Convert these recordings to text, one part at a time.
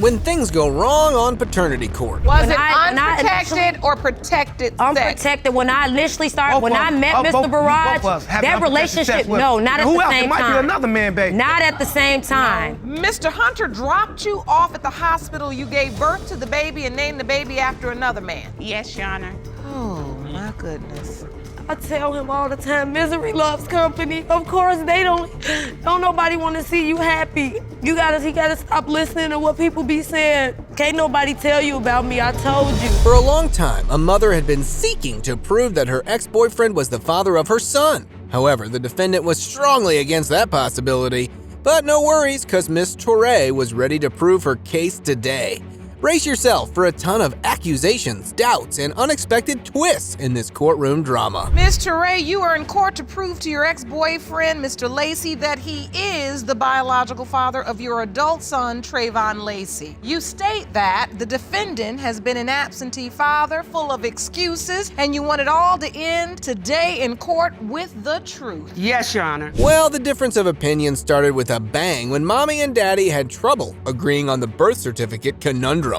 when things go wrong on paternity court. Was it unprotected or protected sex? Unprotected. When I initially started, when I met Mr. Barrage, that relationship, no, not at the same time. Who else? It might be another man, baby. Not at the same time. Mr. Hunter dropped you off at the hospital. You gave birth to the baby and named the baby after another man. Yes, Your Honor. Oh, my goodness. I tell him all the time, misery loves company. Of course, don't nobody want to see you happy. He gotta stop listening to what people be saying. Can't nobody tell you about me, I told you. For a long time, a mother had been seeking to prove that her ex-boyfriend was the father of her son. However, the defendant was strongly against that possibility. But no worries, cause Miss Torre was ready to prove her case today. Brace yourself for a ton of accusations, doubts, and unexpected twists in this courtroom drama. Ms. Torre, you are in court to prove to your ex-boyfriend, Mr. Lacey, that he is the biological father of your adult son, Trayvon Lacey. You state that the defendant has been an absentee father full of excuses, and you want it all to end today in court with the truth. Yes, Your Honor. Well, the difference of opinion started with a bang when Mommy and Daddy had trouble agreeing on the birth certificate conundrum,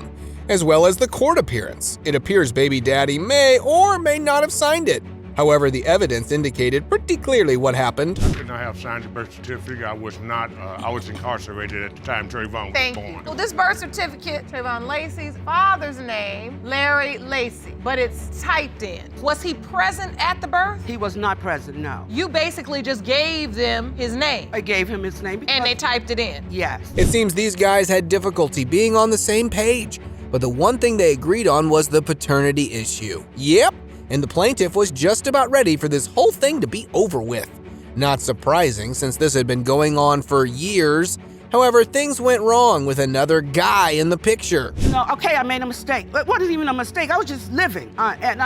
as well as the court appearance. It appears baby daddy may or may not have signed it. However, the evidence indicated pretty clearly what happened. I could not have signed the birth certificate. I was not, I was incarcerated at the time Trayvon was born. Well, this birth certificate, Trayvon Lacey's father's name, Larry Lacey, but it's typed in. Was he present at the birth? He was not present, no. You basically just gave them his name. I gave him his name. And they typed it in. Yes. It seems these guys had difficulty being on the same page, but the one thing they agreed on was the paternity issue. Yep, and the plaintiff was just about ready for this whole thing to be over with. Not surprising, since this had been going on for years. However, things went wrong with another guy in the picture. No, okay, I made a mistake. But what is even a mistake? I was just living.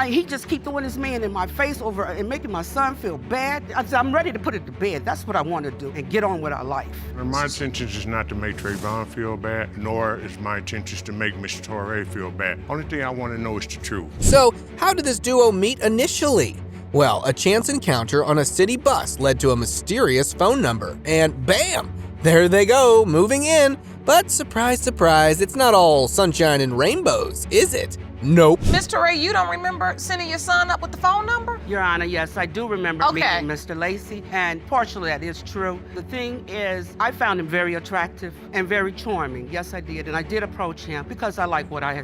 He just keep throwing his man in my face over and making my son feel bad. I'm ready to put it to bed. That's what I want to do and get on with our life. And my intention is not to make Trayvon feel bad, nor is my intention to make Miss Torre feel bad. Only thing I want to know is the truth. So, how did this duo meet initially? Well, a chance encounter on a city bus led to a mysterious phone number, and bam! There they go, moving in. But surprise, surprise, it's not all sunshine and rainbows, is it? Nope. Ms. Torre, you don't remember sending your son up with the phone number? Your Honor, yes, I do remember meeting Mr. Lacey, and partially that is true. The thing is, I found him very attractive and very charming. Yes, I did, and I did approach him because I like what I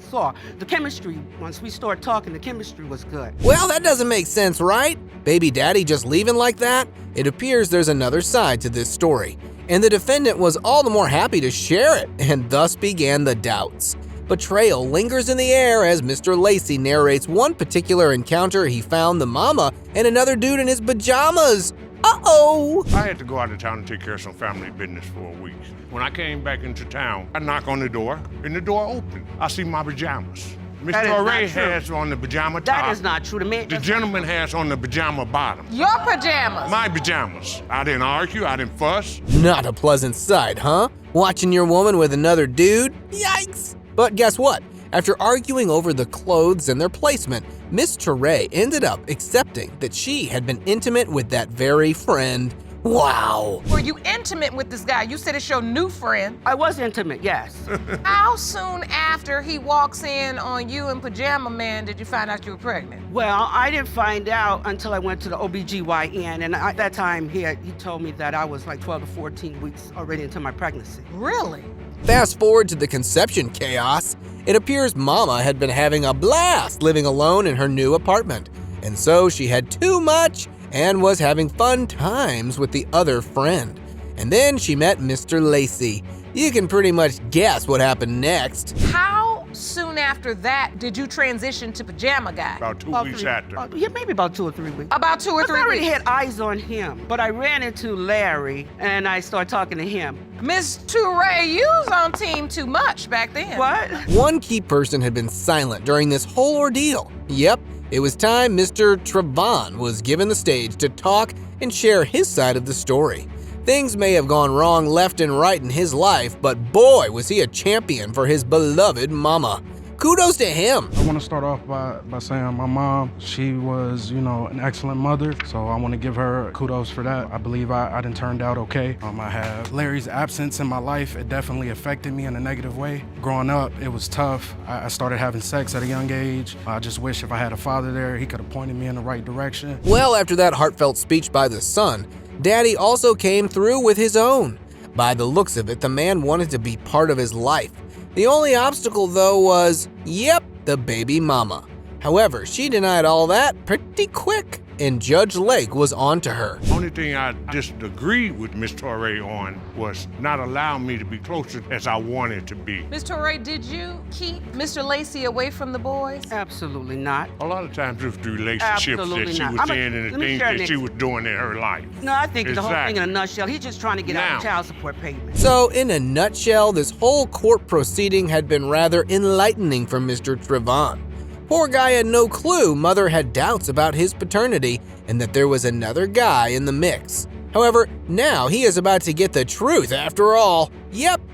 saw. The chemistry, once we started talking, the chemistry was good. Well, that doesn't make sense, right? Baby daddy just leaving like that? It appears there's another side to this story, and the defendant was all the more happy to share it, and thus began the doubts. Betrayal lingers in the air as Mr. Lacey narrates one particular encounter he found the mama and another dude in his pajamas. Uh-oh! I had to go out of town and take care of some family business for a week. When I came back into town, I knock on the door, and the door opened. I see my pajamas. Miss Torre has on the pajama top. That is not true to me. The gentleman has on the pajama bottom. Your pajamas? My pajamas. I didn't argue, I didn't fuss. Not a pleasant sight, huh? Watching your woman with another dude? Yikes! But guess what? After arguing over the clothes and their placement, Miss Torre ended up accepting that she had been intimate with that very friend. Wow! Were you intimate with this guy? You said it's your new friend. I was intimate, yes. How soon after he walks in on you and Pajama Man did you find out you were pregnant? Well, I didn't find out until I went to the OBGYN, and at that time he told me that I was like 12 to 14 weeks already into my pregnancy. Really? Fast forward to the conception chaos. It appears Mama had been having a blast living alone in her new apartment, and so she had too much and was having fun times with the other friend. And then she met Mr. Lacey. You can pretty much guess what happened next. How soon after that did you transition to Pajama Guy? About 2 weeks after. Yeah, maybe about 2 or 3 weeks. About 2 or 3 weeks? I already had eyes on him, but I ran into Larry and I started talking to him. Miss Torre, you was on team too much back then. What? One key person had been silent during this whole ordeal. Yep, it was time Mr. Trayvon was given the stage to talk and share his side of the story. Things may have gone wrong left and right in his life, but boy was he a champion for his beloved mama. kudos to him. I want to start off by saying my mom, she was, an excellent mother, so I want to give her kudos for that. I believe I done turned out okay. I have Larry's absence in my life. It definitely affected me in a negative way. Growing up, it was tough. I started having sex at a young age. I just wish if I had a father there, he could have pointed me in the right direction. Well, after that heartfelt speech by the son, Daddy also came through with his own. By the looks of it, the man wanted to be part of his life. The only obstacle, though, was, the baby mama. However, she denied all that pretty quick, and Judge Lake was on to her. Only thing I disagreed with Miss Torrey on was not allowing me to be closer as I wanted to be. Ms. Torrey, did you keep Mr. Lacey away from the boys? Absolutely not. A lot of times it was the relationships that she was in and the things that she was doing in her life. No, I think the whole thing in a nutshell, he's just trying to get out of child support payment. So, in a nutshell, this whole court proceeding had been rather enlightening for Mr. Trevon. Poor guy had no clue Mother had doubts about his paternity and that there was another guy in the mix. However, now he is about to get the truth after all.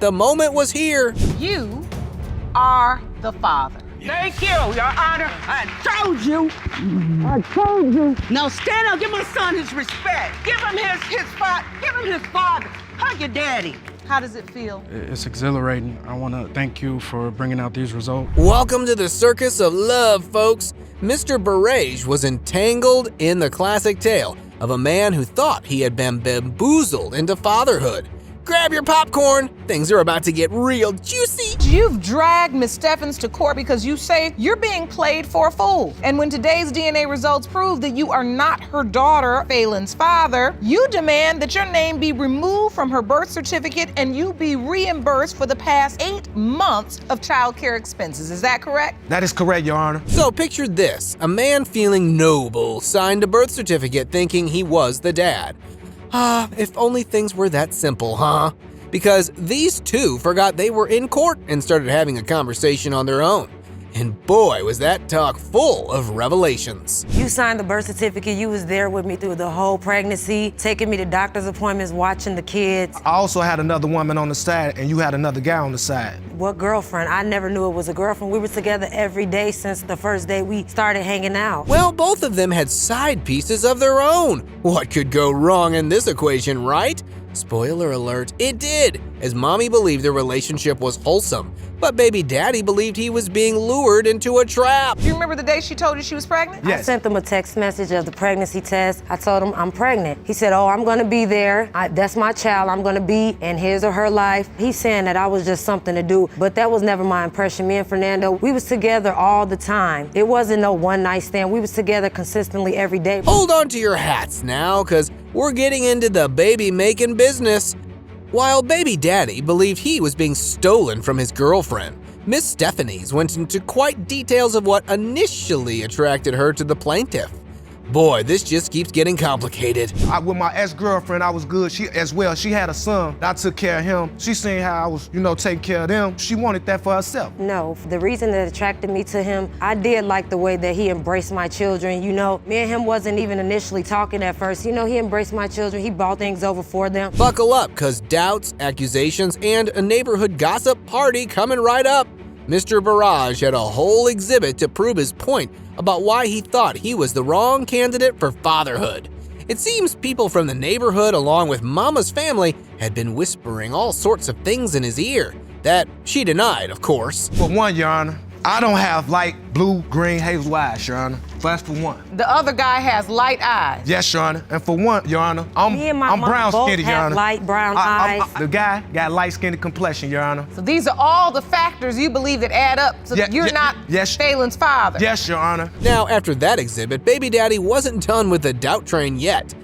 The moment was here. You are the father. Thank you, Your Honor. I told you. I told you. Now stand up, give my son his respect. Give him his father. Give him his father. Hug your daddy. How does it feel? It's exhilarating. I want to thank you for bringing out these results. Welcome to the circus of love, folks. Mr. Barrage was entangled in the classic tale of a man who thought he had been bamboozled into fatherhood. Grab your popcorn. Things are about to get real juicy. You've dragged Miss Steffens to court because you say you're being played for a fool. And when today's DNA results prove that you are not her daughter, Phelan's father, you demand that your name be removed from her birth certificate and you be reimbursed for the past 8 months of child care expenses. Is that correct? That is correct, Your Honor. So picture this. A man feeling noble signed a birth certificate thinking he was the dad. If only things were that simple, huh? Because these two forgot they were in court and started having a conversation on their own. And boy, was that talk full of revelations. You signed the birth certificate. You was there with me through the whole pregnancy, taking me to doctor's appointments, watching the kids. I also had another woman on the side, and you had another guy on the side. What girlfriend? I never knew it was a girlfriend. We were together every day since the first day we started hanging out. Well, both of them had side pieces of their own. What could go wrong in this equation, right? Spoiler alert, it did, as Mommy believed their relationship was wholesome, but Baby Daddy believed he was being lured into a trap. Do you remember the day she told you she was pregnant? Yes. I sent him a text message of the pregnancy test. I told him I'm pregnant. He said, I'm gonna be there. That's my child. I'm gonna be in his or her life. He's saying that I was just something to do, but that was never my impression. Me and Fernando, we was together all the time. It wasn't no one night stand. We was together consistently every day. Hold on to your hats now, because we're getting into the baby-making business. While Baby Daddy believed he was being stolen from his girlfriend, Miss Stephanies went into quite details of what initially attracted her to the plaintiff. Boy, this just keeps getting complicated. With my ex-girlfriend, I was good. She had a son. I took care of him. She seen how I was, taking care of them. She wanted that for herself. No, the reason that attracted me to him, I did like the way that he embraced my children. Me and him wasn't even initially talking at first. He embraced my children. He brought things over for them. Buckle up, cause doubts, accusations, and a neighborhood gossip party coming right up. Mr. Barrage had a whole exhibit to prove his point about why he thought he was the wrong candidate for fatherhood. It seems people from the neighborhood, along with Mama's family, had been whispering all sorts of things in his ear that she denied, of course. For one, Your Honor, I don't have light blue, green, hazel eyes, Your Honor. That's for one. The other guy has light eyes. Yes, Your Honor. And for one, Your Honor, I'm brown skinned, Your Honor. Light brown eyes. The guy got light skinned complexion, Your Honor. So these are all the factors you believe that add up so that you're not Phelan's father. Yes, Your Honor. Now, after that exhibit, Baby Daddy wasn't done with the doubt train yet.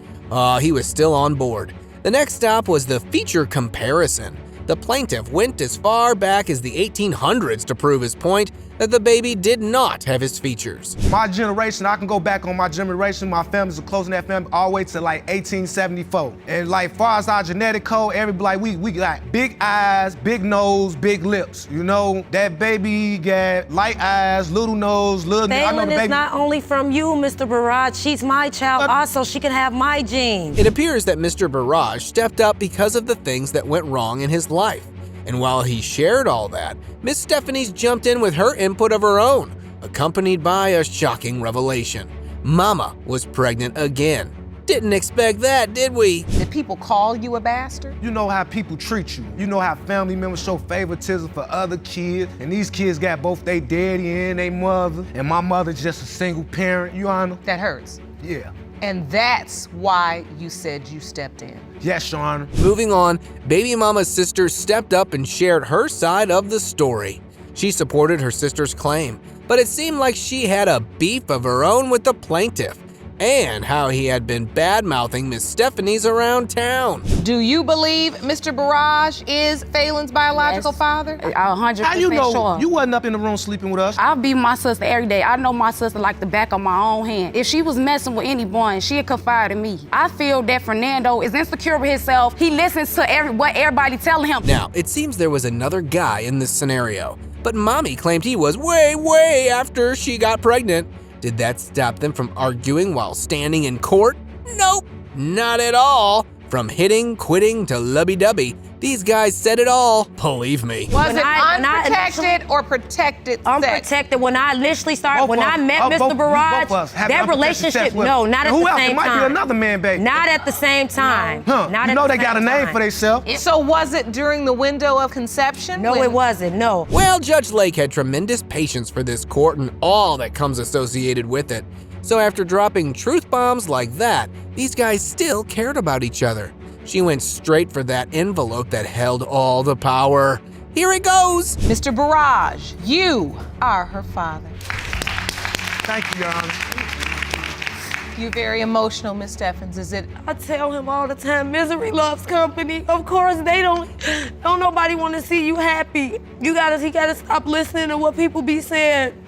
He was still on board. The next stop was the feature comparison. The plaintiff went as far back as the 1800s to prove his point that the baby did not have his features. My generation, I can go back on my generation, my family's close in that family all the way to 1874. And far as our genetic code, we got big eyes, big nose, big lips. That baby got light eyes, little nose, little... Phelan is not only from you, Mr. Barrage. She's my child also. She can have my genes. It appears that Mr. Barrage stepped up because of the things that went wrong in his life. And while he shared all that, Miss Stephanie's jumped in with her input of her own, accompanied by a shocking revelation. Mama was pregnant again. Didn't expect that, did we? Did people call you a bastard? You know how people treat you. You know how family members show favoritism for other kids, and these kids got both their daddy and their mother, and my mother's just a single parent, Your Honor. That hurts. Yeah. And that's why you said you stepped in. Yes, Your Honor. Moving on, baby mama's sister stepped up and shared her side of the story. She supported her sister's claim, but it seemed like she had a beef of her own with the plaintiff, and how he had been bad-mouthing Miss Stephanie's around town. Do you believe Mr. Barrage is Phelan's biological father? 100% How you know? sure. You wasn't up in the room sleeping with us. I be with my sister every day. I know my sister like the back of my own hand. If she was messing with anyone, she'd confide in me. I feel that Fernando is insecure with himself. He listens to what everybody telling him. Now, it seems there was another guy in this scenario, but Mommy claimed he was way after she got pregnant. Did that stop them from arguing while standing in court? Nope, not at all. From hitting, quitting to lovey-dovey, these guys said it all, believe me. Was When it I unprotected or protected sex? Unprotected. When I initially started, when I met both Mr. Barrage, of us have that unprotected relationship, sex with no, us. not at Who the else? same It might time. be another man, baby. Not at the same time. Huh? Not You at know the they got a same name time. for themselves. So was it during the window of conception? No, it wasn't, no. Well, Judge Lake had tremendous patience for this court and all that comes associated with it. So after dropping truth bombs like that, these guys still cared about each other. She went straight for that envelope that held all the power. Here it goes. Mr. Barrage, you are her father. Thank you, Your Honor. You're very emotional, Miss Stephens. Is it? I tell him all the time, misery loves company. Of course, don't nobody want to see you happy. He gotta stop listening to what people be saying.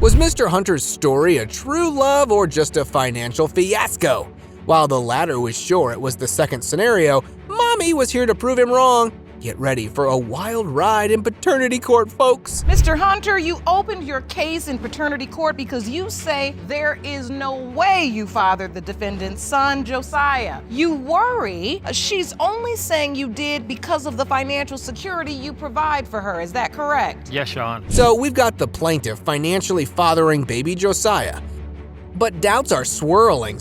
Was Mr. Hunter's story a true love or just a financial fiasco? While the latter was sure it was the second scenario, Mommy was here to prove him wrong. Get ready for a wild ride in paternity court, folks. Mr. Hunter, you opened your case in paternity court because you say there is no way you fathered the defendant's son, Josiah. You worry she's only saying you did because of the financial security you provide for her. Is that correct? Yes, Sean. So we've got the plaintiff financially fathering baby Josiah. But doubts are swirling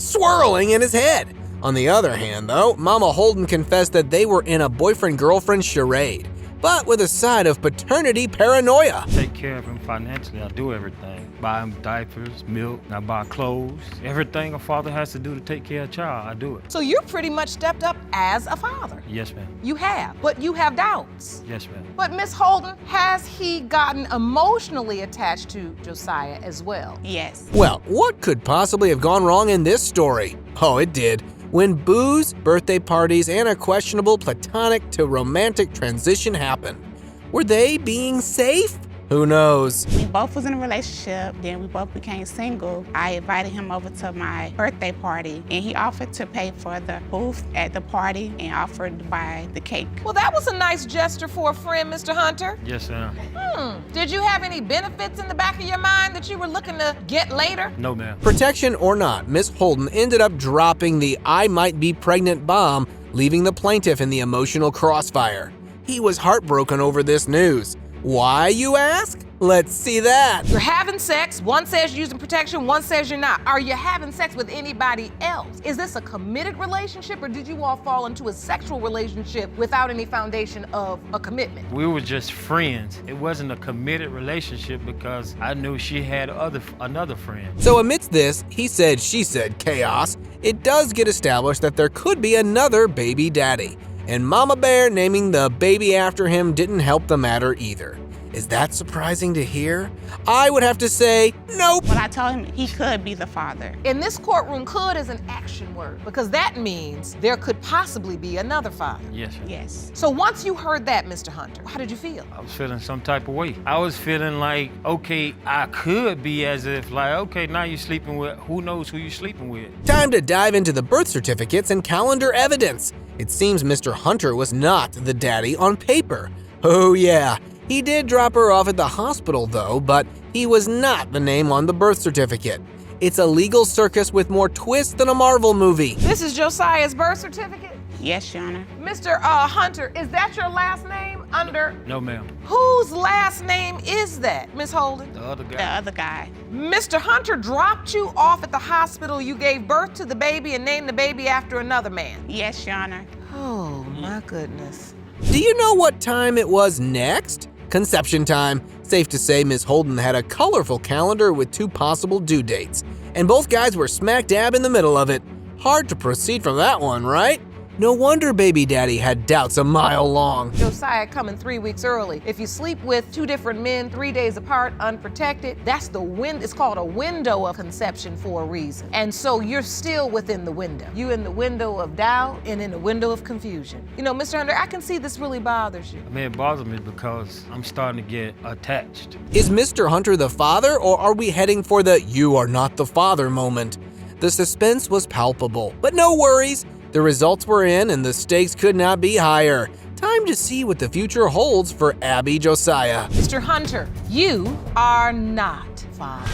in his head. On the other hand, though, Mama Holden confessed that they were in a boyfriend-girlfriend charade, but with a side of paternity paranoia. Take care of him financially. I do everything. Buy him diapers, milk, I buy clothes. Everything a father has to do to take care of a child, I do it. So you pretty much stepped up as a father. Yes, ma'am. You have, but you have doubts. Yes, ma'am. But Miss Holden, has he gotten emotionally attached to Josiah as well? Yes. Well, what could possibly have gone wrong in this story? Oh, it did. When booze, birthday parties, and a questionable platonic to romantic transition happened. Were they being safe? Who knows? We both was in a relationship, then we both became single. I invited him over to my birthday party, and he offered to pay for the booth at the party and offered to buy the cake. Well, that was a nice gesture for a friend, Mr. Hunter. Yes, ma'am. Did you have any benefits in the back of your mind that you were looking to get later? No, ma'am. Protection or not, Miss Holden ended up dropping the I might be pregnant bomb, leaving the plaintiff in the emotional crossfire. He was heartbroken over this news. Why, you ask? Let's see that. You're having sex. One says you're using protection, one says you're not. Are you having sex with anybody else? Is this a committed relationship, or did you all fall into a sexual relationship without any foundation of a commitment? We were just friends. It wasn't a committed relationship because I knew she had another friend. So amidst this, he said, she said chaos, it does get established that there could be another baby daddy. And Mama Bear naming the baby after him didn't help the matter either. Is that surprising to hear? I would have to say, nope. But I told him he could be the father. In this courtroom, could is an action word because that means there could possibly be another father. Yes, sir. Yes. So once you heard that, Mr. Hunter, how did you feel? I was feeling some type of way. I was feeling like, okay, I could be as if like, okay, now you're sleeping with, who knows who you're sleeping with. Time to dive into the birth certificates and calendar evidence. It seems Mr. Hunter was not the daddy on paper. Oh yeah, he did drop her off at the hospital though, but he was not the name on the birth certificate. It's a legal circus with more twists than a Marvel movie. This is Josiah's birth certificate? Yes, Your Honor. Mr. Hunter, is that your last name under? No, ma'am. Whose last name is that, Miss Holden? The other guy. The other guy. Mr. Hunter dropped you off at the hospital. You gave birth to the baby and named the baby after another man. Yes, Your Honor. Oh, my goodness. Do you know what time it was next? Conception time. Safe to say Miss Holden had a colorful calendar with 2 possible due dates, and both guys were smack dab in the middle of it. Hard to proceed from that one, right? No wonder baby daddy had doubts a mile long. Josiah coming 3 weeks early. If you sleep with 2 different men 3 days apart, unprotected, that's it's called a window of conception for a reason. And so you're still within the window. You in the window of doubt and in the window of confusion. You know, Mr. Hunter, I can see this really bothers you. I mean, it bothers me because I'm starting to get attached. Is Mr. Hunter the father, or are we heading for the "you are not the father" moment? The suspense was palpable, but no worries. The results were in and the stakes could not be higher. Time to see what the future holds for Abby Josiah. Mr. Hunter, you are not father.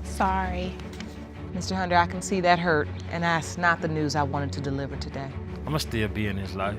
Sorry. Mr. Hunter, I can see that hurt, and that's not the news I wanted to deliver today. I'm gonna still be in his life.